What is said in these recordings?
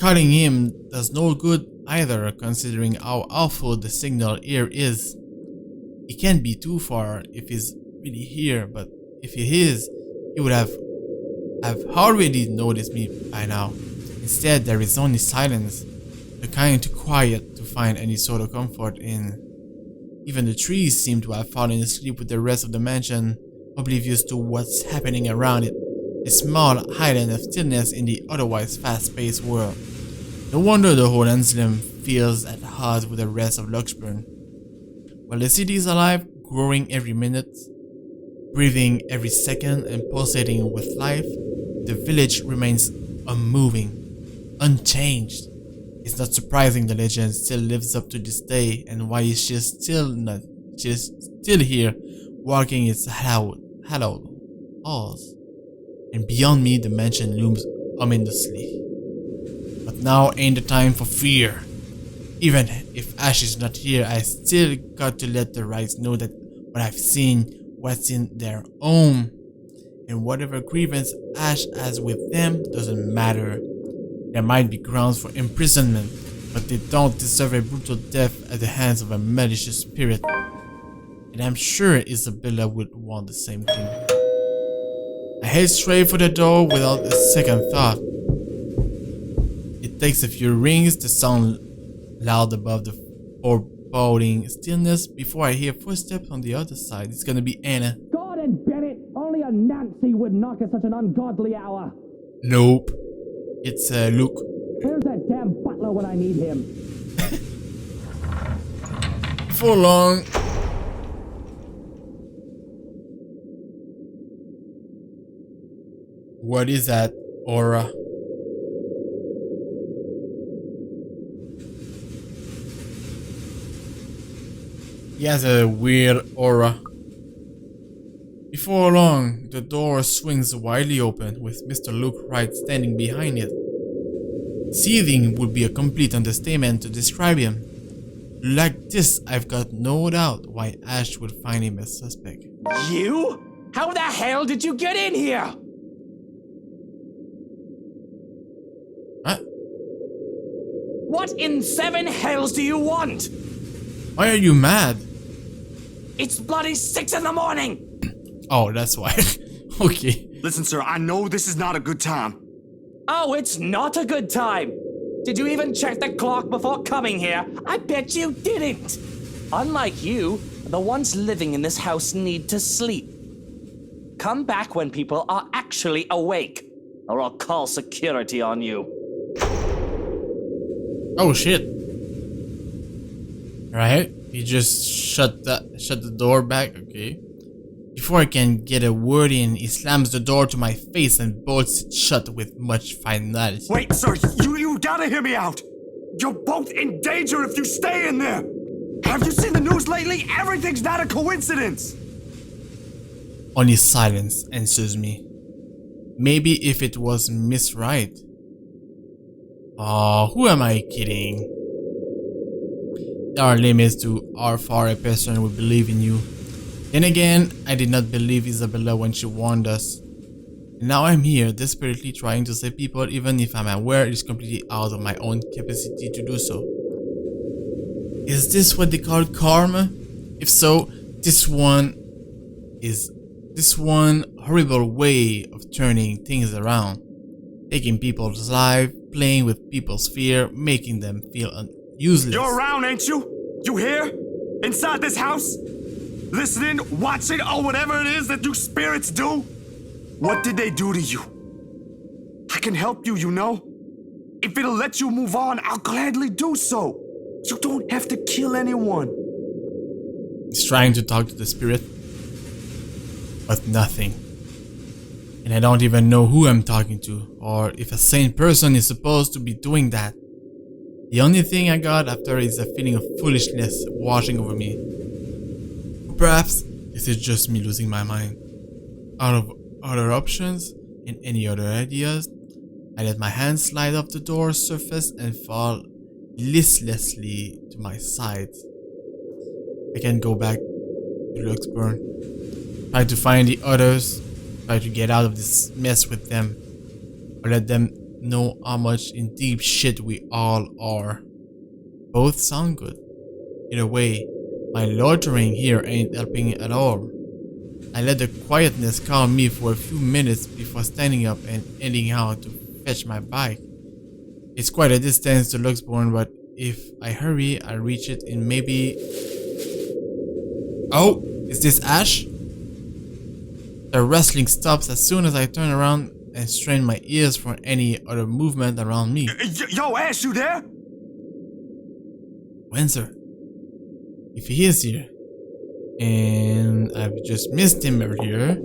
Calling him does no good either, considering how awful the signal here is. He can't be too far if he's really here, but if he is, he would have already noticed me by now. Instead, there is only silence, the kind too quiet to find any sort of comfort in. Even the trees seem to have fallen asleep with the rest of the mansion, oblivious to what's happening around it, a small island of stillness in the otherwise fast-paced world. No wonder the whole Anselm feels at odds with the rest of Luxburn. While the city is alive, growing every minute, breathing every second and pulsating with life, the village remains unmoving, unchanged. It's not surprising the legend still lives up to this day, and why is she still here, walking its hallowed halls. And beyond me, the mansion looms ominously. But now ain't the time for fear. Even if Ash is not here, I still got to let the Wrights know that what I've seen, what's in their own, and whatever grievance Ash has with them doesn't matter. There might be grounds for imprisonment, but they don't deserve a brutal death at the hands of a malicious spirit. And I'm sure Isabella would want the same thing. I head straight for the door without a second thought. It takes a few rings to sound loud above the foreboding stillness before I hear footsteps on the other side. It's gonna be Anna. God and Bennett, only a Nancy would knock at such an ungodly hour. Nope. It's Luke. Where's that damn butler when I need him? For long. What is that aura? He has a weird aura. Before long, the door swings widely open with Mr. Luke Wright standing behind it. Seething would be a complete understatement to describe him. Like this, I've got no doubt why Ash would find him a suspect. You? How the hell did you get in here? Huh? What in seven hells do you want? Why are you mad? It's bloody 6 in the morning! Oh, that's why. Okay. Listen, sir, I know this is not a good time. Oh, it's not a good time. Did you even check the clock before coming here? I bet you didn't. Unlike you, the ones living in this house need to sleep. Come back when people are actually awake, or I'll call security on you. Oh shit. Right? He just shut the door back. Okay. Before I can get a word in, he slams the door to my face and bolts it shut with much finality. Wait, sir, you gotta hear me out. You're both in danger if you stay in there. Have you seen the news lately? Everything's not a coincidence. Only silence answers me. Maybe if it was Miss Wright. Oh, who am I kidding? There are limits to how far a person would believe in you. Then again, I did not believe Isabella when she warned us. And now I'm here, desperately trying to save people even if I'm aware it's completely out of my own capacity to do so. Is this what they call karma? If so, this one horrible way of turning things around. Taking people's lives, playing with people's fear, making them feel useless. You're around, ain't you? You here? Inside this house? Listening, watching, or whatever it is that you spirits do? What did they do to you? I can help you, you know? If it'll let you move on, I'll gladly do so. You don't have to kill anyone. He's trying to talk to the spirit, but nothing. And I don't even know who I'm talking to, or if a sane person is supposed to be doing that. The only thing I got after is a feeling of foolishness washing over me. Perhaps this is just me losing my mind. Out of other options and any other ideas, I let my hand slide off the door's surface and fall listlessly to my side. I can go back to Luxburn, try to find the others, try to get out of this mess with them, or let them know how much in deep shit we all are. Both sound good. Either way, my loitering here ain't helping at all. I let the quietness calm me for a few minutes before standing up and heading out to fetch my bike. It's quite a distance to Luxbourne, but if I hurry, I'll reach it in maybe... Oh, is this Ash? The rustling stops as soon as I turn around and strain my ears for any other movement around me. Yo, Ash, you there? Windsor. If he is here, and I've just missed him earlier,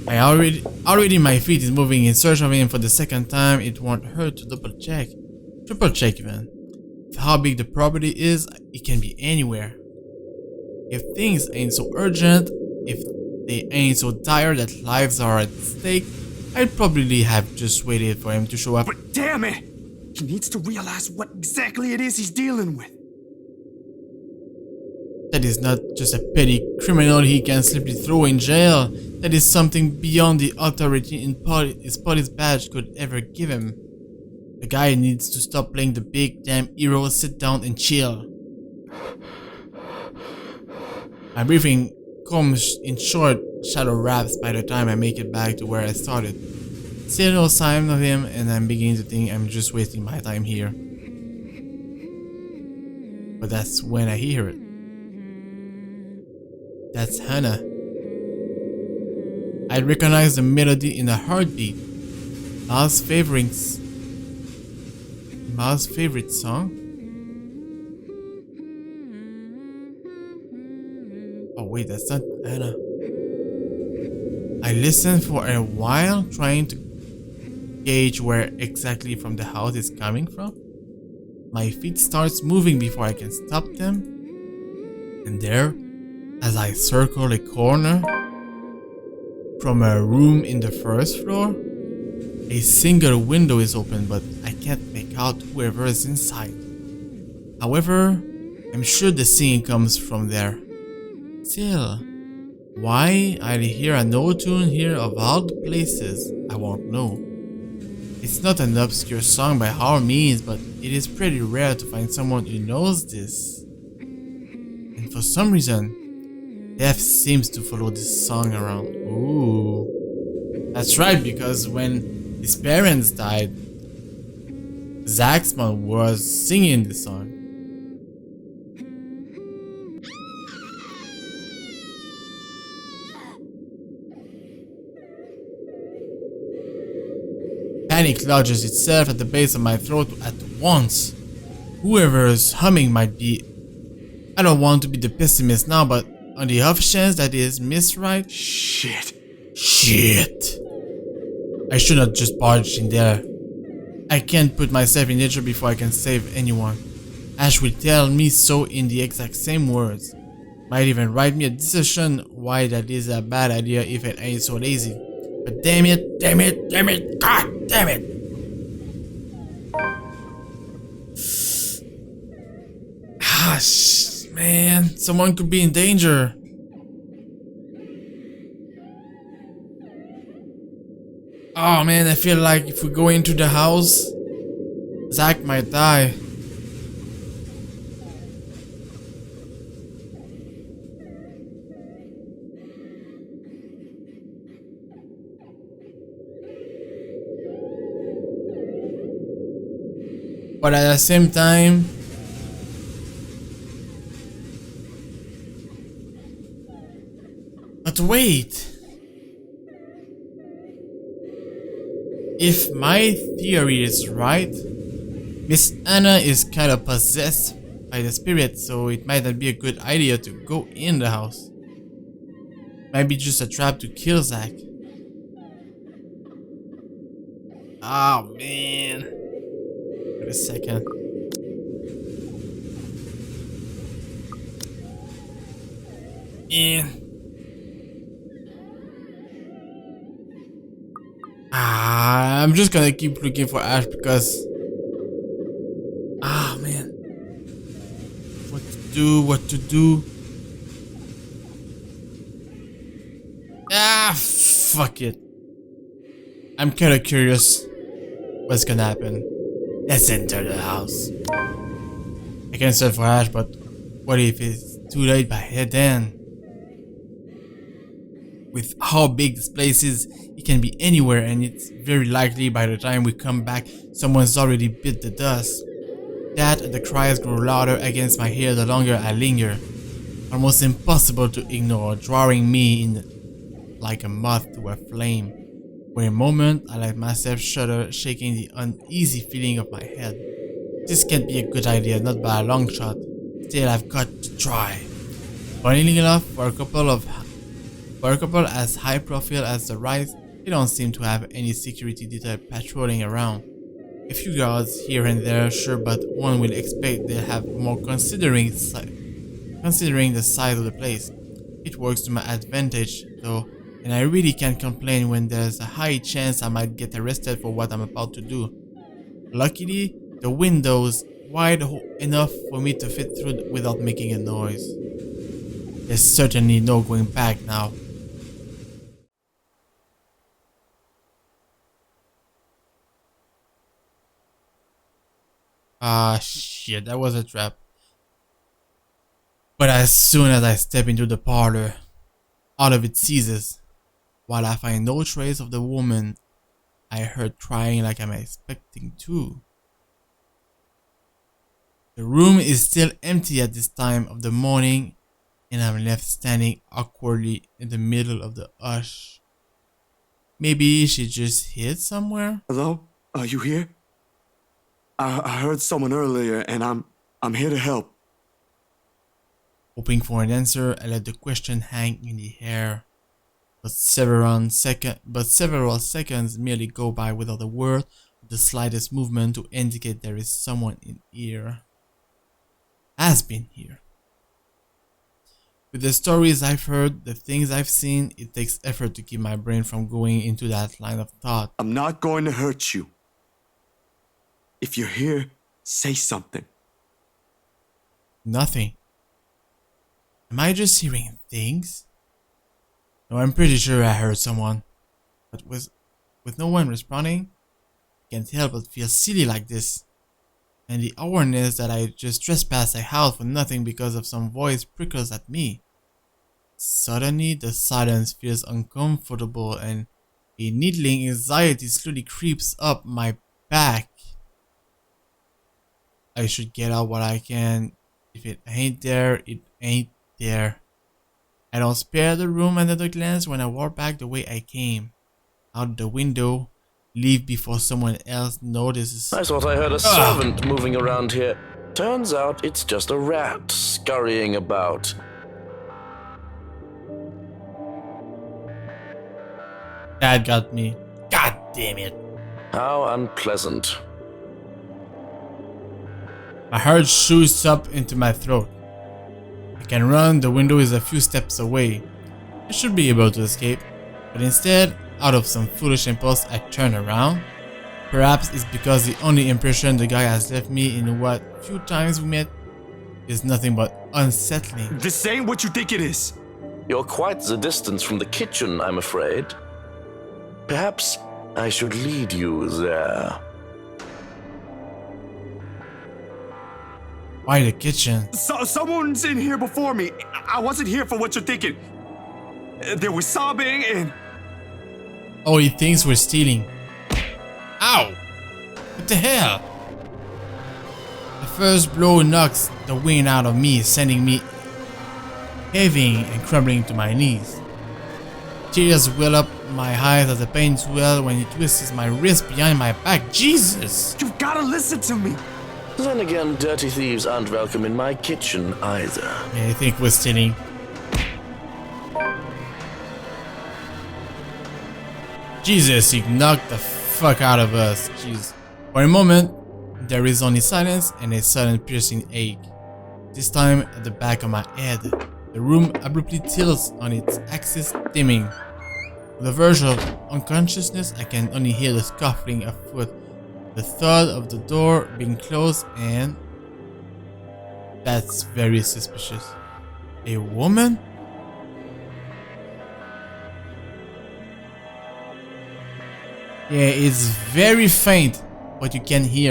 already my feet is moving in search of him for the second time. It won't hurt to double check, triple check even. With how big the property is, it can be anywhere. If things ain't so urgent, if they ain't so dire that lives are at stake, I'd probably have just waited for him to show up. But damn it! He needs to realize what exactly it is he's dealing with. That is not just a petty criminal he can simply throw in jail. That is something beyond the authority his police badge could ever give him. The guy needs to stop playing the big damn hero, sit down and chill. My breathing comes in short, shallow raps by the time I make it back to where I started. Still no sign of him, and I'm beginning to think I'm just wasting my time here. But that's when I hear it. That's Hannah. I recognize the melody in a heartbeat. Ma's favorite song. Oh wait, that's not Hannah. I listened for a while, trying to gauge where exactly from the house it's coming from. My feet starts moving before I can stop them. And there, as I circle a corner from a room in the first floor, a single window is open, but I can't make out whoever is inside. However, I'm sure the singing comes from there. Still, why I hear an old tune here of all the places, I won't know. It's not an obscure song by all means, but it is pretty rare to find someone who knows this. And for some reason, Death seems to follow this song around. Ooh. That's right, because when his parents died, Zach's mom was singing this song. Panic lodges itself at the base of my throat at once. Whoever's humming might be... I don't want to be the pessimist now, but on the off chance that is Miss Right? Shit. I should not just barge in there. I can't put myself in danger before I can save anyone. Ash will tell me so in the exact same words. Might even write me a decision why that is a bad idea if it ain't so lazy. But damn it, god damn it! Man, someone could be in danger. Oh man, I feel like if we go into the house, Zach might die. But at the same time, but wait, if my theory is right, Miss Anna is kind of possessed by the spirit, so it might not be a good idea to go in the house. Might be just a trap to kill Zach. Oh man. Wait a second. Yeah. I'm just gonna keep looking for Ash because... Ah, man. What to do? Ah, fuck it. I'm kinda curious. what's gonna happen? Let's enter the house. I can search for Ash, but what if it's too late by then? With how big this place is, it can be anywhere, and it's very likely by the time we come back, someone's already bit the dust. That and the cries grow louder against my ear the longer I linger. Almost impossible to ignore, drawing me in like a moth to a flame. For a moment, I let myself shudder, shaking the uneasy feeling of my head. This can't be a good idea, not by a long shot. Still, I've got to try. Funnily enough, for a couple as high profile as the Rise, they don't seem to have any security detail patrolling around. A few guards here and there, sure, but one will expect they'll have more considering the size of the place. It works to my advantage, though, and I really can't complain when there's a high chance I might get arrested for what I'm about to do. Luckily, the window's wide enough for me to fit through without making a noise. There's certainly no going back now. Ah, shit, that was a trap. But as soon as I step into the parlor, all of it ceases, while I find no trace of the woman I heard crying like I'm expecting to. The room is still empty at this time of the morning, and I'm left standing awkwardly in the middle of the hush. Maybe she just hid somewhere? Hello? Are you here? I heard someone earlier, and I'm here to help. Hoping for an answer, I let the question hang in the air. But several seconds merely go by without a word or the slightest movement to indicate there is someone in here. Has been here. With the stories I've heard, the things I've seen, it takes effort to keep my brain from going into that line of thought. I'm not going to hurt you. If you're here, say something. Nothing. Am I just hearing things? No, I'm pretty sure I heard someone. But with no one responding, I can't help but feel silly like this. And the awareness that I just trespassed a house for nothing because of some voice prickles at me. Suddenly, the silence feels uncomfortable and a needling anxiety slowly creeps up my back. I should get out what I can. If it ain't there, it ain't there. I don't spare the room another glance when I walk back the way I came. Out the window, leave before someone else notices. I thought I heard a servant moving around here. Turns out it's just a rat scurrying about. That got me. God damn it. How unpleasant. My heart shoots up into my throat. I can run, the window is a few steps away. I should be able to escape, but instead, out of some foolish impulse, I turn around. Perhaps it's because the only impression the guy has left me in what few times we met is nothing but unsettling. This ain't what you think it is. You're quite the distance from the kitchen, I'm afraid. Perhaps I should lead you there. Why the kitchen? Someone's in here before me. I wasn't here for what you're thinking. There was sobbing and... Oh, he thinks we're stealing. Ow! What the hell? The first blow knocks the wind out of me, sending me heaving and crumbling to my knees. Tears well up my eyes as the pain swells when he twists my wrist behind my back. Jesus! You've gotta listen to me. Then again, dirty thieves aren't welcome in my kitchen either. Yeah, I think we're stealing. Jesus, he knocked the fuck out of us. Jeez. For a moment, there is only silence and a sudden piercing ache. This time at the back of my head. The room abruptly tilts on its axis, dimming. On the verge of unconsciousness, I can only hear the scuffling of foot, the thud of the door being closed, and that's very suspicious. A woman? Yeah, it's very faint, but you can hear